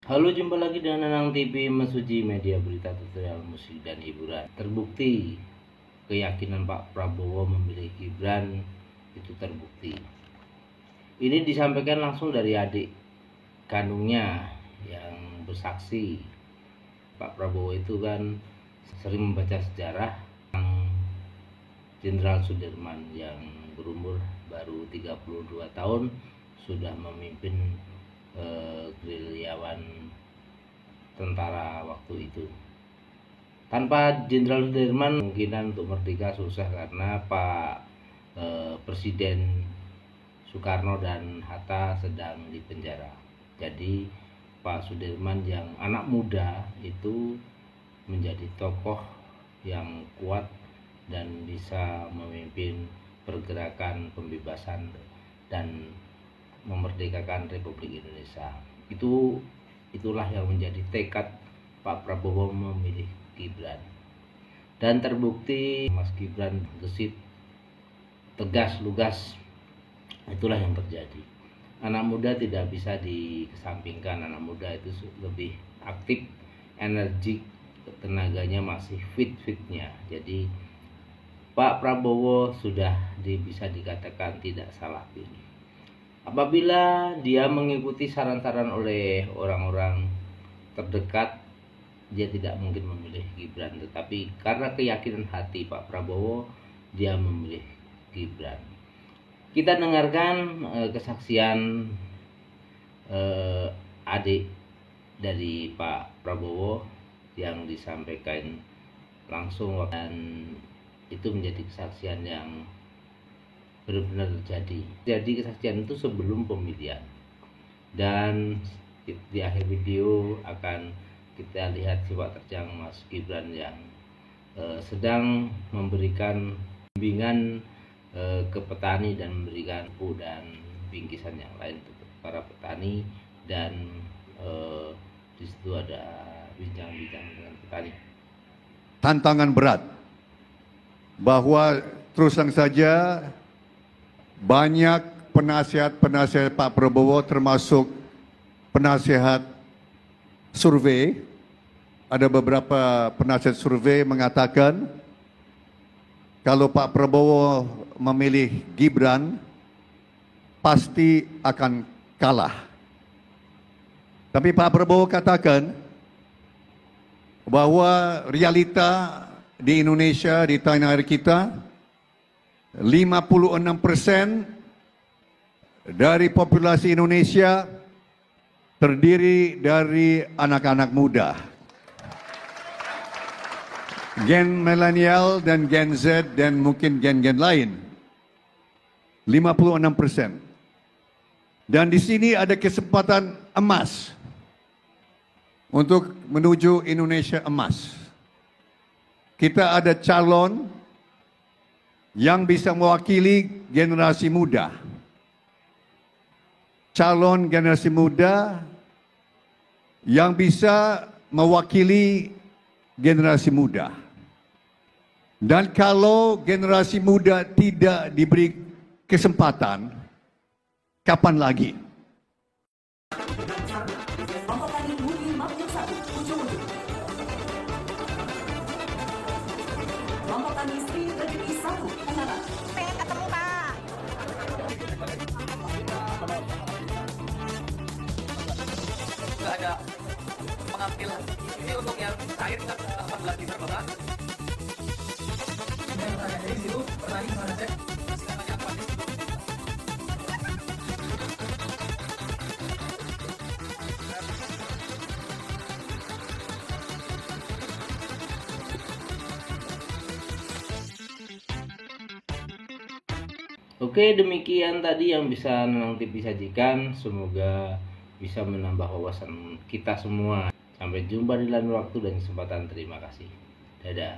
Halo, jumpa lagi dengan Anang TV Mesuji, media berita tutorial musik dan hiburan. Terbukti keyakinan Pak Prabowo memilih Gibran itu terbukti. Ini disampaikan langsung dari adik kandungnya yang bersaksi. Pak Prabowo itu kan sering membaca sejarah Jenderal Sudirman yang berumur baru 32 tahun sudah memimpin gerilyawan tentara waktu itu. Tanpa Jenderal Sudirman kemungkinan untuk merdeka susah karena Pak Presiden Soekarno dan Hatta sedang dipenjara. Jadi Pak Sudirman yang anak muda itu menjadi tokoh yang kuat dan bisa memimpin pergerakan pembebasan dan memerdekakan Republik Indonesia. Itulah yang menjadi tekad Pak Prabowo memilih Gibran. Dan terbukti Mas Gibran gesit, tegas, lugas. Itulah yang terjadi. Anak muda tidak bisa dikesampingkan. Anak muda itu lebih aktif, energik, tenaganya masih fit-fitnya. Jadi Pak Prabowo sudah bisa dikatakan tidak salah pilih. Apabila dia mengikuti saran-saran oleh orang-orang terdekat, dia tidak mungkin memilih Gibran. Tetapi karena keyakinan hati Pak Prabowo, dia memilih Gibran. Kita dengarkan kesaksian adik dari Pak Prabowo yang disampaikan langsung, dan itu menjadi kesaksian yang benar-benar terjadi. Jadi kesaksian itu sebelum pemilihan. Dan di akhir video akan kita lihat sepak terjang Mas Gibran yang sedang memberikan bimbingan ke petani dan memberikan buku dan bingkisan yang lain untuk para petani, dan di situ ada bincang-bincang dengan petani. Tantangan berat bahwa terus terang saja banyak penasihat-penasihat Pak Prabowo, termasuk penasihat survei. Ada beberapa penasihat survei mengatakan kalau Pak Prabowo memilih Gibran pasti akan kalah. Tapi Pak Prabowo katakan bahwa realita di Indonesia, di tanah air kita, 56% dari populasi Indonesia terdiri dari anak-anak muda. Gen milenial dan Gen Z dan mungkin gen-gen lain. 56%. Dan di sini ada kesempatan emas untuk menuju Indonesia emas. Kita ada calon yang bisa mewakili generasi muda. Calon generasi muda yang bisa mewakili generasi muda. Dan kalau generasi muda tidak diberi kesempatan, kapan lagi? Pengen ketemu Pak. Nggak ada pengambil ini untuk yang terakhir kita 18 liter Bapak. Dari situ pertanyaan mana cek? Silakan apa nih? Oke, demikian tadi yang bisa Anang TV sajikan. Semoga bisa menambah wawasan kita semua. Sampai jumpa di lain waktu dan kesempatan. Terima kasih. Dadah.